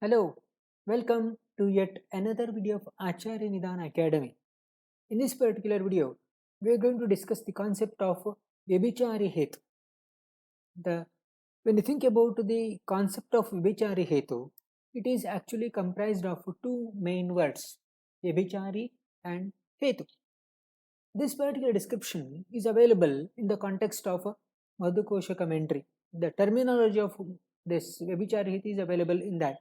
Hello, welcome to yet another video of Acharya Nidana Academy. In this particular video, we are going to discuss the concept of Vyabhichari Hetu. When you think about the concept of Vyabhichari Hetu, it is actually comprised of two main words, Vyabhichari and Hetu. This particular description is available in the context of Madhukosha commentary. The terminology of this Vyabhichari Hetu is available in that.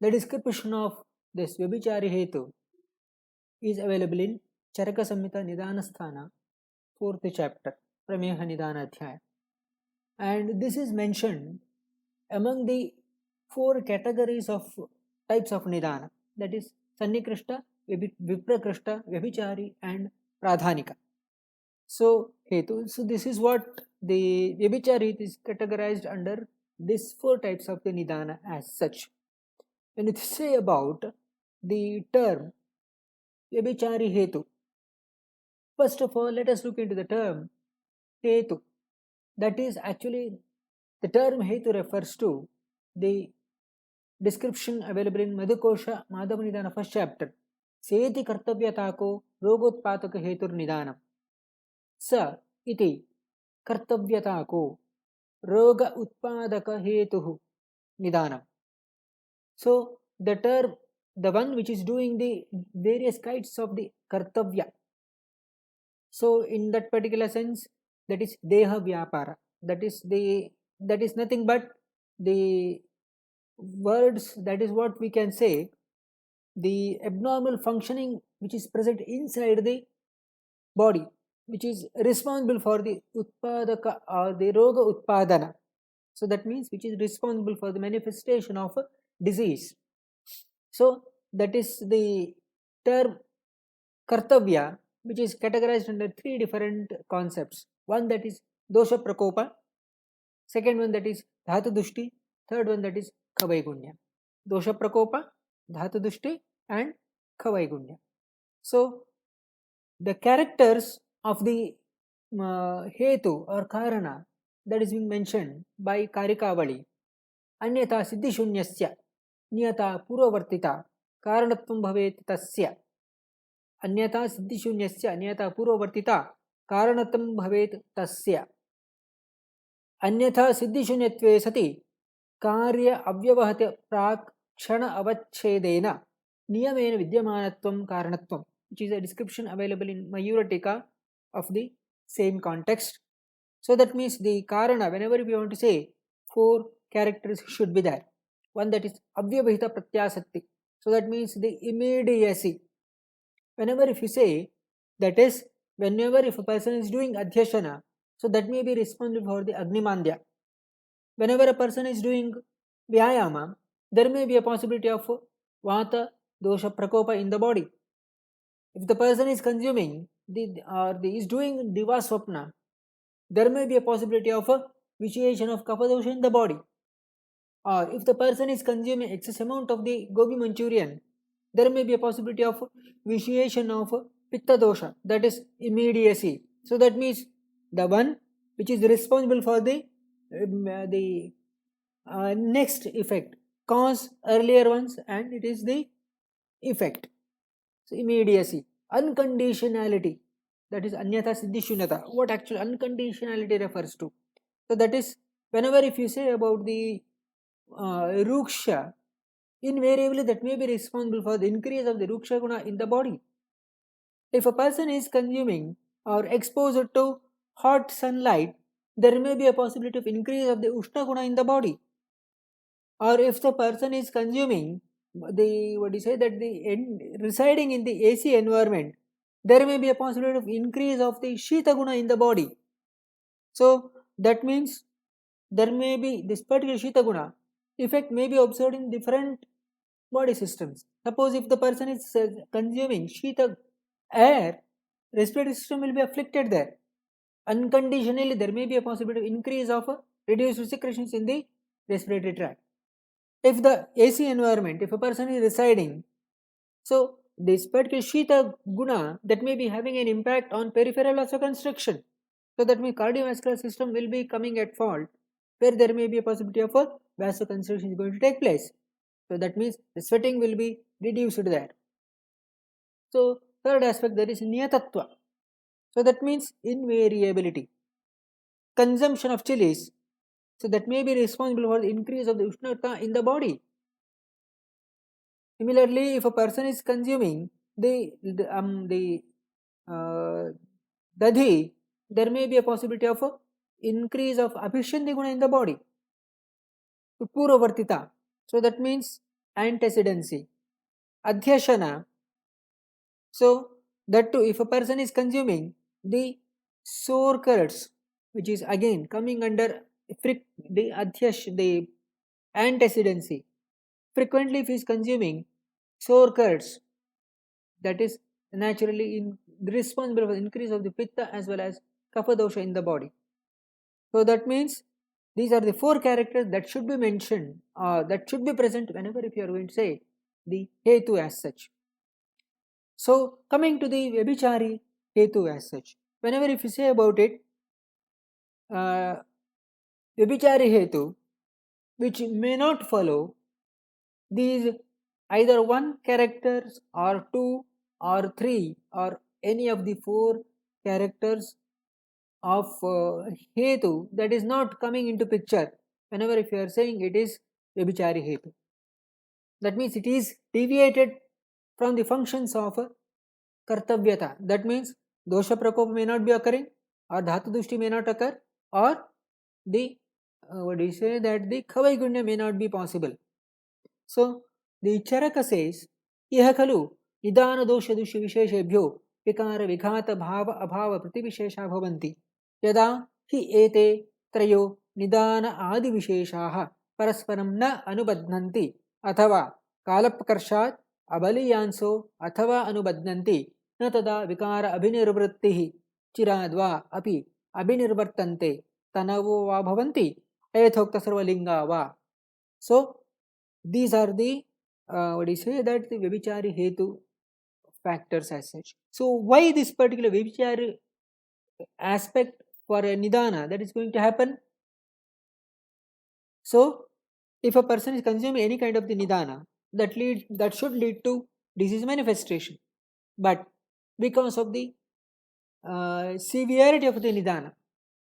The description of this Vyabhichari Hetu is available in Charaka Samhita Nidanasthana, 4th chapter, Prameha Nidana Adhyaya. And this is mentioned among the four categories of types of Nidana, that is Sannikrishta, Viprakrishta, Vyabhichari, and Pradhanika. So, Hetu, so this is what the Vyabhichari is categorized under these four types of the Nidana as such. When you say about the term Vyabhichari Hetu, first of all, let us look into the term Hetu. That is actually the term Hetu refers to the description available in Madhukosha Madhavanidana first chapter. Seti Kartavyatako Rogotpataka Hetur Nidanam. Sa iti Kartavyatako Roga Utpadaka Hetuhu Nidanam. So the term, the one which is doing the various kinds of the kartavya. So in that particular sense, that is deha vyapara. That is nothing but the words. That is what we can say. The abnormal functioning which is present inside the body, which is responsible for the utpadaka or the roga utpadana. So that means which is responsible for the manifestation of a disease. So that is the term kartavya, which is categorized under three different concepts. One that is dosha prakopa, second one that is dhatu dushti, third one that is khavaigunya. Dosha prakopa, dhatu dushti, and khavaigunya. So the characters of the hetu or karana that is being mentioned by Karikavali, अन्यथा सिद्धिशून्यस्य नियता पूर्ववर्तिता कारणत्वं भवेत् तस्य अन्यथा सिद्धिशून्यस्य नियता पूर्ववर्तिता कारणत्वं भवेत् तस्य अन्यथा सिद्धिशून्यत्वे सति कार्य अव्यवहत प्राक् क्षण अवच्छेदेन नियमेन विद्यमानत्वं कारणत्वं, which is a description available in Mayuratika of the same context. So that means the karana, whenever we want to say, four characters should be there. One that is avyavahita pratyasakti. So that means the immediacy. Whenever if you say, that is whenever if a person is doing adhyasana, so that may be responsible for the agnimandya. Whenever a person is doing vyayama, there may be a possibility of vata dosha prakopa in the body. If the person is consuming is doing diva swapna, there may be a possibility of a vitiation of kapha dosha in the body. Or if the person is consuming excess amount of the gobi manchurian, there may be a possibility of vitiation of pitta dosha, that is immediacy. So that means the one which is responsible for the next effect, cause earlier ones, and it is the effect. So immediacy, unconditionality, that is anyatha siddhishunyata. What actual unconditionality refers to? So that is whenever if you say about the ruksha, invariably that may be responsible for the increase of the ruksha guna in the body. If a person is consuming or exposed to hot sunlight, there may be a possibility of increase of the ushna guna in the body. Or if the person is consuming residing in the AC environment, there may be a possibility of increase of the shita guna in the body. So that means there may be this particular shita guna effect may be observed in different body systems. Suppose if the person is consuming shita air, respiratory system will be afflicted there. Unconditionally, there may be a possibility of increase of reduced secretions in the respiratory tract. If the AC environment, if a person is residing, so this particular shita guna that may be having an impact on peripheral vasoconstriction. So that means cardiovascular system will be coming at fault, where there may be a possibility of a vasoconstriction is going to take place. So that means the sweating will be reduced there. So third aspect, there is niyatatva. So that means invariability. Consumption of chilies, so that may be responsible for the increase of the ushnata in the body. Similarly, if a person is consuming the uh, dadhi, there may be a possibility of a increase of abhishyandi guna in the body. So purvavartita, so that means antecedency. Adhyashana, so that too, if a person is consuming the sour curds, which is again coming under the antecedency. Frequently, if he is consuming sour curds, that is naturally responsible for increase of the pitta as well as kapha dosha in the body. So that means these are the four characters that should be mentioned, that should be present whenever if you are going to say the hetu as such. So coming to the Vyabhichari Hetu as such, whenever if you say about it, uh, Vyabhichari Hetu, which may not follow these either one characters or two or three or any of the four characters of Hetu, that is not coming into picture whenever if you are saying it is Vyabhichari Hetu. That means it is deviated from the functions of kartavyata. That means dosha prakopa may not be occurring, or dhatu dushti may not occur, or the what do you say, that the kavaigunya may not be possible. So the Charaka says, Iha khalu nidana dosha dusha visheshebhyo vikara vighata bhava abhava prativishesha bhavanti yada hi ete trayo nidana adi visheshaha parasparam na anubadhanti अथवा कालप्रकर्षात् अबलीयांसो अथवा अनुबध्नन्ति न तदा विकार अभिनिर्वृत्तिः चिराद्वा अपि अभिनिर्वर्तन्ते तनवो वा भवन्ति यथोक्त सर्वलिंगा वा. So these are the what do you say, that the Vyabhichari Hetu factors as such. So why this particular Vyabhichari aspect for a Nidana that is going to happen? So if a person is consuming any kind of the Nidana, that should lead to disease manifestation. But because of the severity of the Nidana,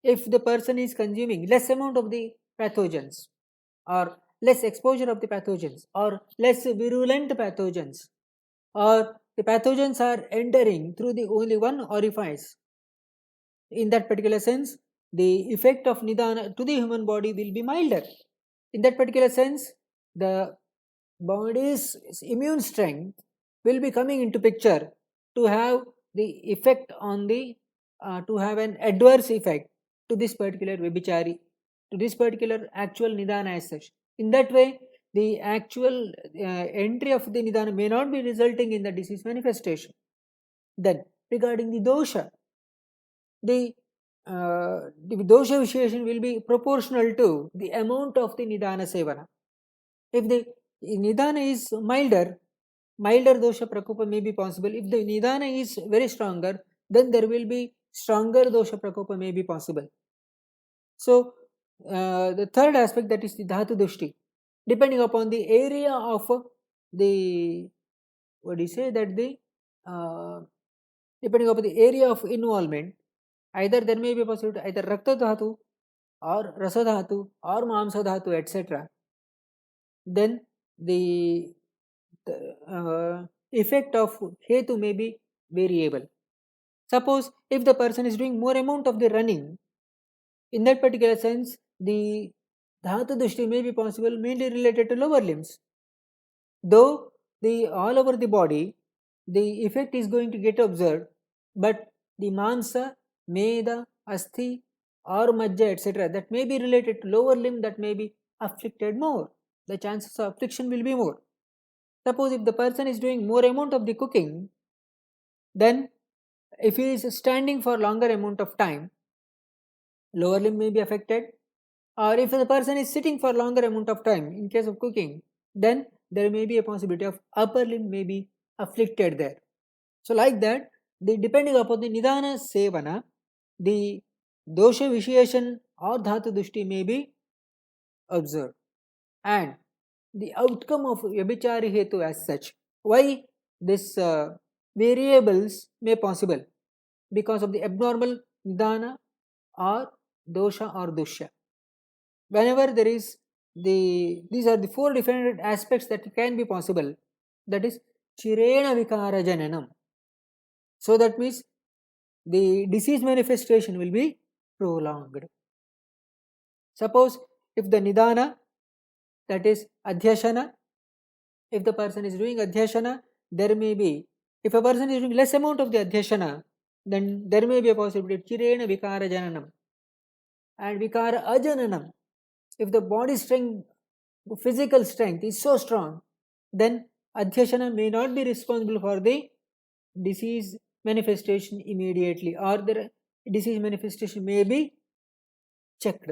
if the person is consuming less amount of the pathogens, or less exposure of the pathogens, or less virulent pathogens, or the pathogens are entering through the only one orifice, in that particular sense the effect of Nidana to the human body will be milder. In that particular sense, the body's immune strength will be coming into picture to have the effect on the to have an adverse effect to this particular Vyabhichari, to this particular actual Nidana as such. In that way, the actual entry of the Nidana may not be resulting in the disease manifestation. Then regarding the dosha, the dosha visheshan will be proportional to the amount of the Nidana sevana. If the Nidana is milder dosha prakopa may be possible. If the Nidana is very stronger, then there will be stronger dosha prakopa may be possible. So the third aspect, that is the dhatu dushti, depending upon the area of the what do you say, that the depending upon the area of involvement, either there may be a possibility either rakta dhatu or rasa dhatu or mamsa dhatu, etc. Then the effect of hetu may be variable. Suppose if the person is doing more amount of the running, in that particular sense the dhatu dushti may be possible, mainly related to lower limbs. Though the all over the body the effect is going to get observed, but the mansa, meda, asthi or majja, etc., that may be related to lower limb, that may be afflicted more. The chances of affliction will be more. Suppose if the person is doing more amount of the cooking, then if he is standing for longer amount of time, lower limb may be affected. Or if the person is sitting for longer amount of time in case of cooking, then there may be a possibility of upper limb may be afflicted there. So like that, depending upon the Nidana Sevana, the dosha visheshan or dhatu dushti may be observed. And the outcome of Vyabhichari Hetu as such. Why this variables may possible? Because of the abnormal Nidana or Dosha or Dusha. Whenever there is these are the four different aspects that can be possible, that is Chirena Vikara Jananam. So that means the disease manifestation will be prolonged. Suppose if the Nidana, that is Adhyashana, if the person is doing Adhyashana, there may be, if a person is doing less amount of the Adhyashana, then there may be a possibility Chirena Vikara Jananam. And Vikara Ajananam, if the body strength, physical strength is so strong, then Adhyashana may not be responsible for the disease manifestation immediately, or the disease manifestation may be checked.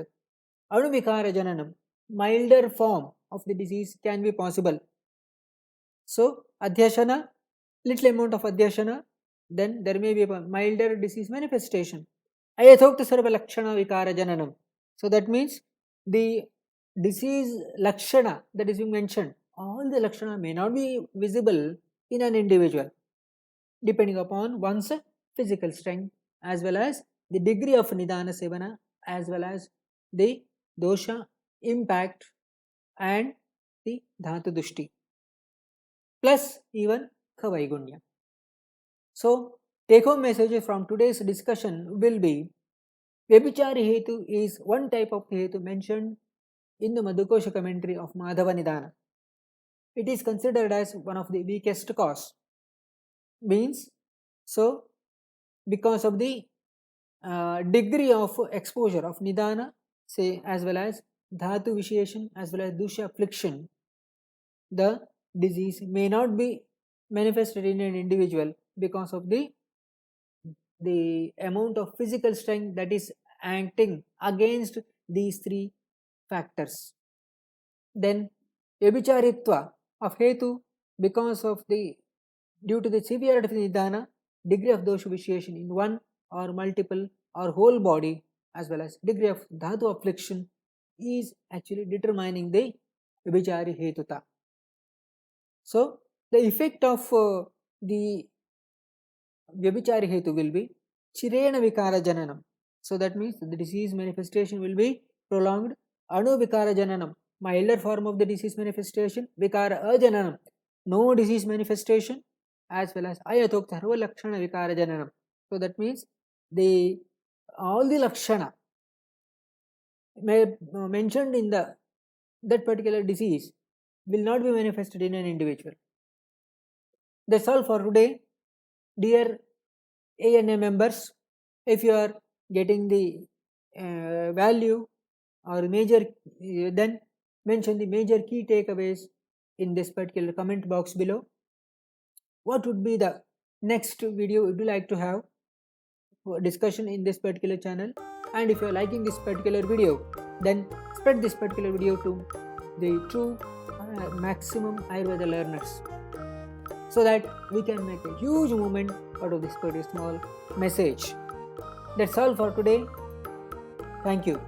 Anuvikara Jananam, milder form of the disease can be possible. So, Adhyashana, little amount of Adhyashana, then there may be a milder disease manifestation. Ayathokta Sarva Lakshana Vikara Jananam. So, that means the disease Lakshana that is being mentioned, all the Lakshana may not be visible in an individual, depending upon one's physical strength as well as the degree of Nidana Sevana as well as the dosha impact and the Dhatu Dushti plus even Kavaigunya. So, take home message from today's discussion will be Vyabhichari Hetu is one type of Hetu mentioned in the Madhukosha commentary of Madhava Nidana. It is considered as one of the weakest cause. Means, so because of the degree of exposure of Nidana, say as well as Dhatu Visheshan as well as Dusha affliction, the disease may not be manifested in an individual because of the amount of physical strength that is acting against these three factors. Then Vyabhicharitva of Hetu, because of the due to the severity of the Nidana, degree of dosha vitiation in one or multiple or whole body as well as degree of Dhatu affliction is actually determining the Vyabhichari Hetuta. So, the effect of the Vyabhichari Hetu will be Chirena Vikara Jananam. So, that means the disease manifestation will be prolonged. Anu Vikara Jananam, milder form of the disease manifestation. Vikara Ajananam, no disease manifestation, as well as Ayatokta Sarva Lakshana Vikara Jananam. So, that means all the Lakshana mentioned in that particular disease will not be manifested in an individual. That's all for today. Dear ANA members, if you are getting the value or major, then mention the major key takeaways in this particular comment box below. What would be the next video would you like to have for discussion in this particular channel? And if you are liking this particular video, then spread this particular video to the true maximum Ayurveda learners, so that we can make a huge movement out of this pretty small message. That's all for today. Thank you.